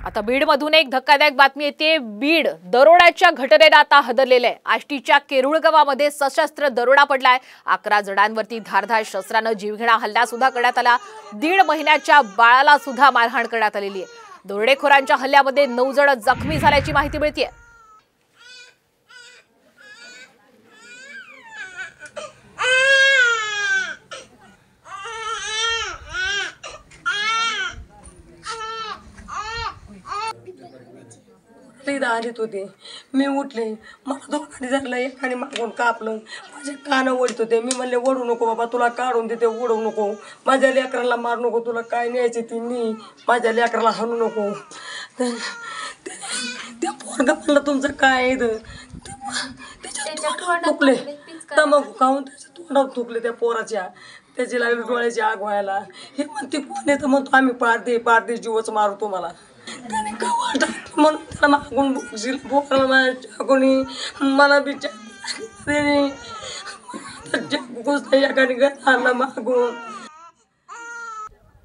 आता बीडमधून एक धक्कादायक बातमी येते। बीड दरोड्याच्या घटनेने आता हदरलेले आहे। आष्टीच्या केरुळ गावामध्ये सशस्त्र दरोडा पडलाय। 11 जणांवरती धारदार शस्त्राने जीवघेणा हल्ला सुद्धा करण्यात आला। 1.5 महिन्याच्या बाळाला सुद्धा मारहाण करण्यात आलेली आहे। दरोडेखोरांच्या हल्ल्यामध्ये 9 जण जखमी झाल्याची माहिती मिळते। आलीत होते, मी उठले, मला दोघांनी धरलं, एकाने मागून कापलं, माझे कान ओढत होते। मी म्हणले ओढू नको बाबा, तुला काढून देते, ओढू नको, माझ्या लेकराला मार नको, तुला काय न्यायचे ती नी, माझ्या लेकराला हाणू नको। त्या पोरगा म्हणलं तुमचं काय आहे त्याच्या तोंडात थुकले, तंबाखू खाऊन त्याच्या तोंडात थुकले त्या पोराच्या, त्याची लागली डोळ्याची आग व्हायला। हे म्हणते कोण येतं म्हणतो आम्ही पारदे जीवच मारू तुम्हाला। त्याने कवा म्हणून त्याला मागून कोणी मला बिचार एकाने घर आणला मागून।